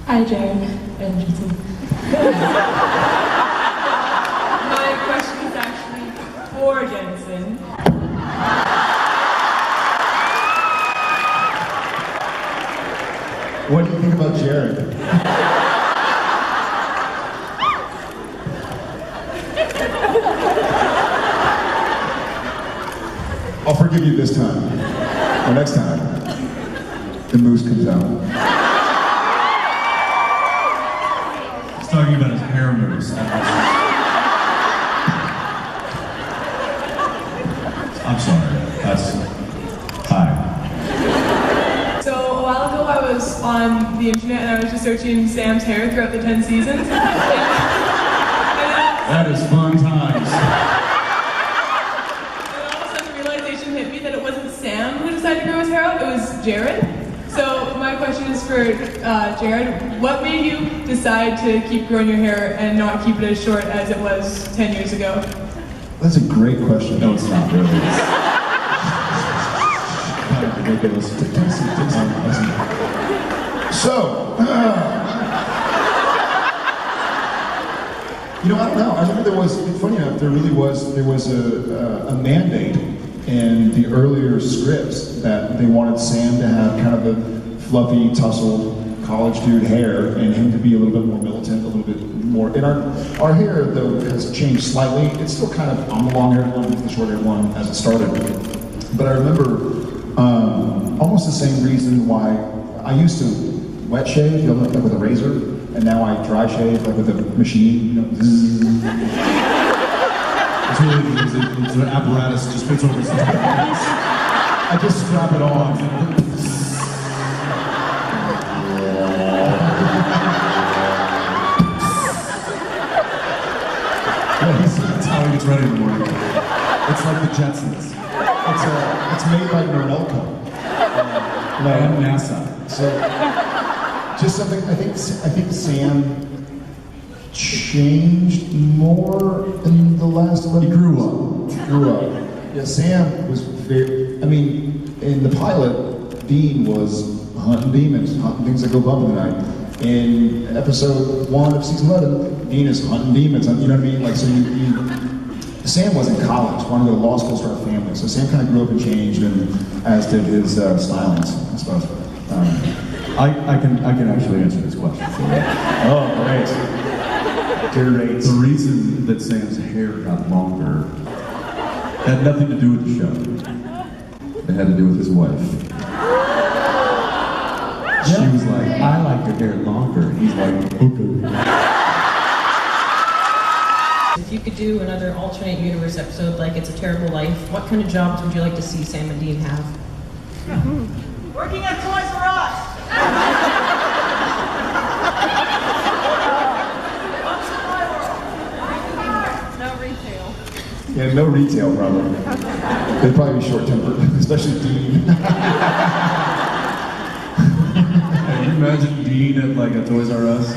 Hi, Jared and Jason. My question is actually for Jensen. What do you think about Jared? I'll forgive you this time. Or next time, the moose comes out. He's talking about his hair moves. I'm sorry. That's... Hi. So a while ago I was on the internet and I was just searching Sam's hair throughout the 10 seasons. That is fun times. And all of a sudden the realization hit me that it wasn't Sam who decided to grow his hair out, it was Jared. So my question is for Jared. What made you decide to keep growing your hair and not keep it as short as it was 10 years ago? That's a great question. No, it's not really. Ridiculous. So, you know, I don't know. I remember funny enough, there was a mandate in the earlier scripts that they wanted Sam to have kind of a fluffy, tousled college dude hair and him to be a little bit more militant, a little bit more. And our hair, though, has changed slightly. It's still kind of on the long-haired one, the short-haired one as it started. But I remember almost the same reason why I used to wet shave, you know, like with a razor, and now I dry shave like with a machine, you know. It's really easy. It's an apparatus that just fits over his head. I just strap it on. That's how he gets ready in the morning. It's like the Jetsons. It's made by Norelco. And NASA. So, just something, I think Sam changed more in the last 11 He grew up. Grew up. Yeah, Sam was very, I mean, in the pilot, Dean was hunting demons, hunting things that go bump in the night. In episode 1 of season 11, Dean is hunting demons, you know what I mean? Like, so Sam was in college, wanted to go to law school, start a family. So Sam kind of grew up and changed, and as did his stylings, I suppose. I can actually answer this question for you. Oh, great. Great. The reason that Sam's hair got longer had nothing to do with the show. It had to do with his wife. She was like, I like your hair longer. And he's like, okay. If you could do another alternate universe episode like It's a Terrible Life, what kind of jobs would you like to see Sam and Dean have? Working at Toys R Us! No retail. Yeah, no retail probably. They'd probably be short-tempered, especially Dean. Can you imagine Dean at like a Toys R Us?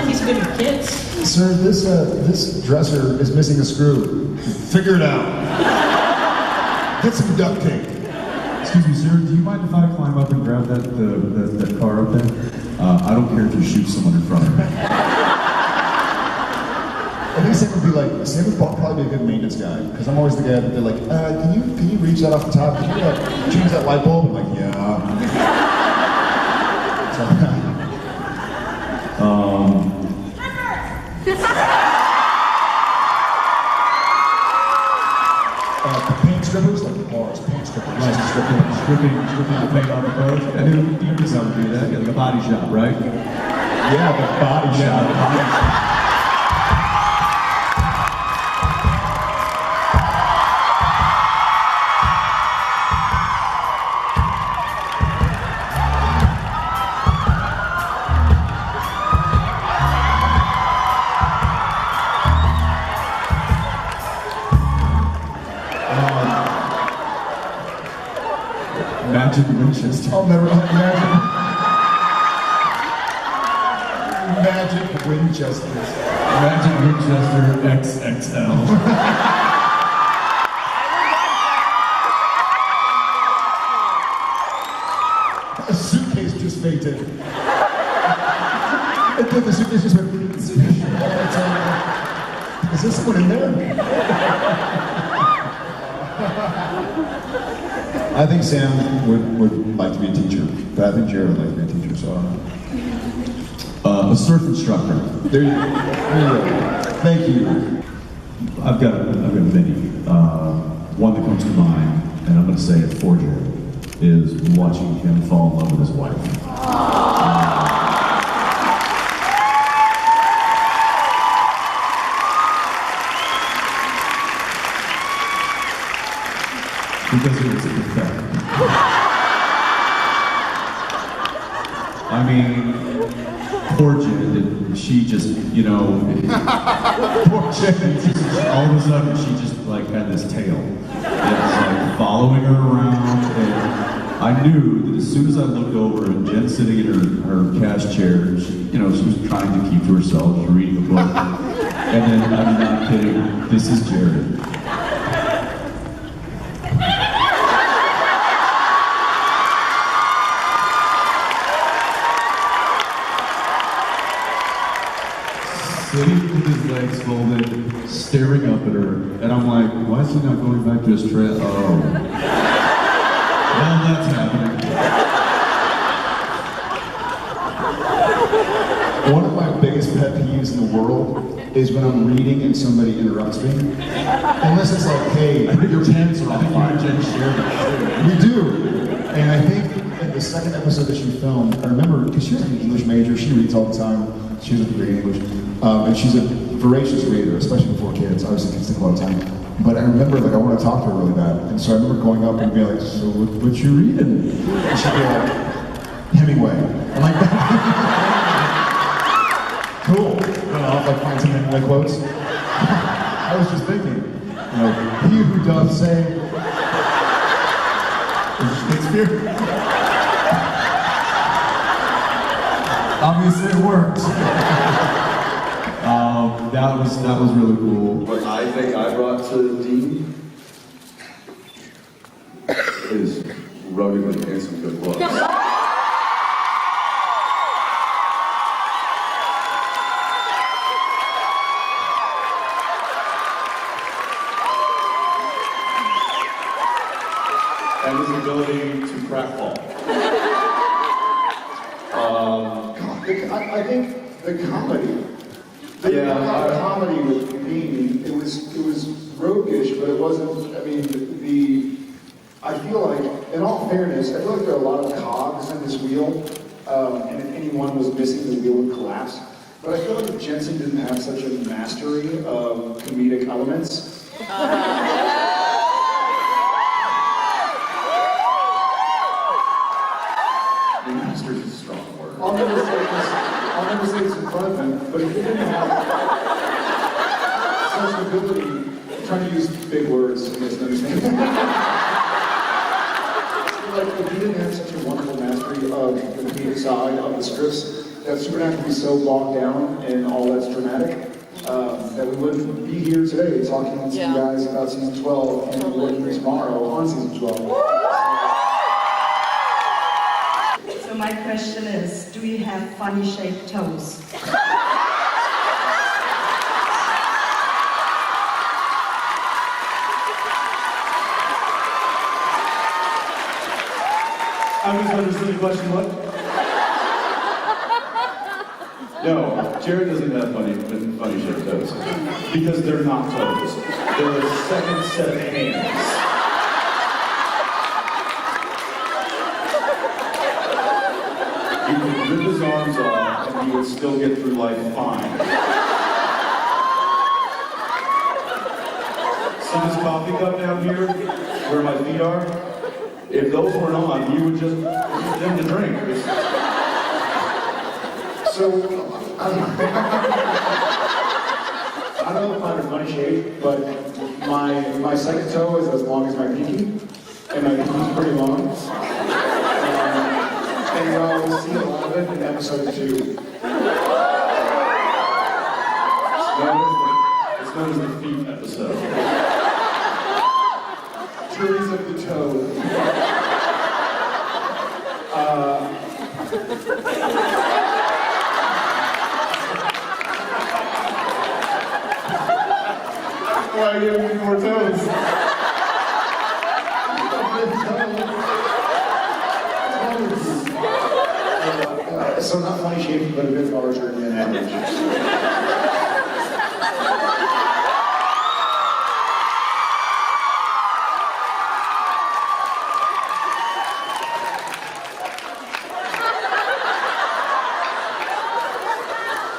He's good with kids. Sir, this dresser is missing a screw. Figure it out. Get some duct tape. Excuse me, sir, do you mind if I climb up and grab that car up there? I don't care if you shoot someone in front of me. I think Sam would be like, Sam would probably be a good maintenance guy, because I'm always the guy that they're like, can you reach that off the top? Can you change that light bulb? I'm like, yeah. Paint strippers, like bars, paint strippers. Like stripping the paint off the clothes. I knew you knew how to do that. Yeah, like a body shop, right? Yeah, the body shop. Yeah, Magic Winchester. I'll never imagine. Magic Winchester. Magic Winchester XXL. A suitcase just fainted. The suitcase just went. Is there someone in there? I think Sam would like to be a teacher, but I think Jared would like to be a teacher, so I don't know. A surf instructor. There you go. Thank you. I've got many. One that comes to mind, and I'm going to say it for Jared, is watching him fall in love with his wife. Because it was pathetic. I mean, poor Jen, she just, you know, poor Jen, all of a sudden she just like had this tail. It was like following her around, and I knew that as soon as I looked over and Jen sitting in her cast chair, she, you know, she was trying to keep to herself, she was reading a book, and then, I'm not kidding, this is Jared. Sitting with his legs folded, staring up at her, and I'm like, why is he not going back to his trail? Oh. Well, that's happening. One of my biggest pet peeves in the world is when I'm reading and somebody interrupts me. Unless it's like, hey, your pants are on fire. Jen shared it. We do. And I think in the second episode that she filmed, I remember, because she was an English major, she reads all the time. She was reading English. And she's a voracious reader, especially before kids. Obviously, kids take a lot of time. But I remember, like, I want to talk to her really bad. And so I remember going up and being like, so what you reading? And she'd be like, Hemingway. I'm like, cool. I'll like find some Hemingway quotes. I was just thinking, you know, he who doth say, is Shakespeare. Obviously it worked. That was really cool. What I think I brought to Dean is ruggedly and some good looks. And his ability to pratfall. I think the comedy. The comedy with Dean, it was roguish, but it wasn't. I mean, I feel like, in all fairness, I feel like there are a lot of cogs in this wheel, and if any one was missing, the wheel would collapse. But I feel like if Jensen didn't have such a mastery of comedic elements. Master's is a strong word. I'll never say this in front of him, but if he didn't have such an ability, I'm trying to use big words to misunderstand. Like, if he didn't have such a wonderful mastery of the comedic side of the scripts, that Supernatural would be so bogged down in all that's dramatic, that we wouldn't be here today talking to you guys about season 12 and working tomorrow on season 12. So my question is, do you have funny shaped toes? I misunderstood the question, what? No, Jared doesn't have funny shaped toes. Because they're not toes. They're a second set of hands. You could rip his arms off and he would still get through life fine. See this coffee cup down here, where my feet are? If those weren't on, you would just use them to drink. So, I don't know if I'm a funny shape, but my second toe is as long as my pinky, and my pinky's pretty long. And we'll see a lot of it in episode 2. It's known as the feet episode. Juries of the toe. So not funny shaped, but a bit larger than average.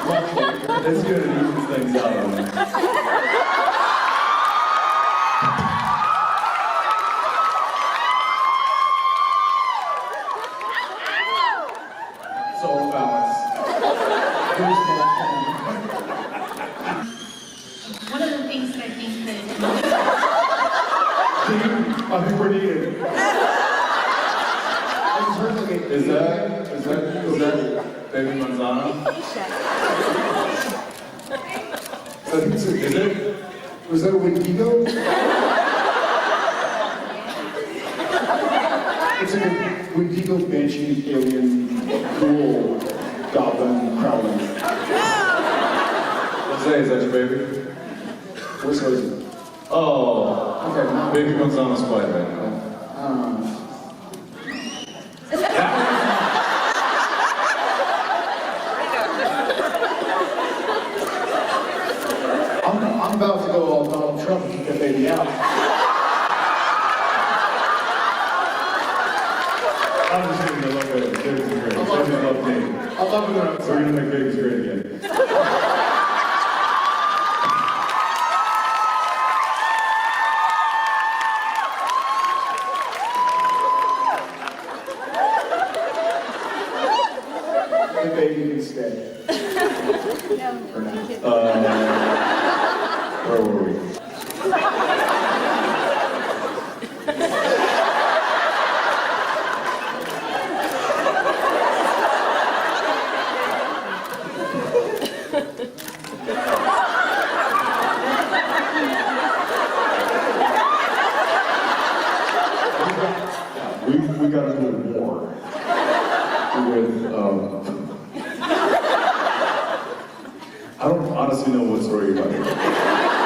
It's good at easing things out on me. It's all balance. One of the things that I think that I think we're needed. Is that David Manzano? Is it? Was that a Wendigo? It's like a Wendigo, Banshee, alien, ghoul, goblin, prowling. Jose, is that your baby? Where's Rosie? Oh, Okay, now. baby Manzano's quiet right now. I'm about to go all Donald Trump and kick that baby out. I'm just kidding, I love babies. Babies are great. I love Babies them. love me. I love it when I'm So we're gonna make babies great again. the baby can stay. Where were we? We got into a war with, I don't honestly know what story you're talking about.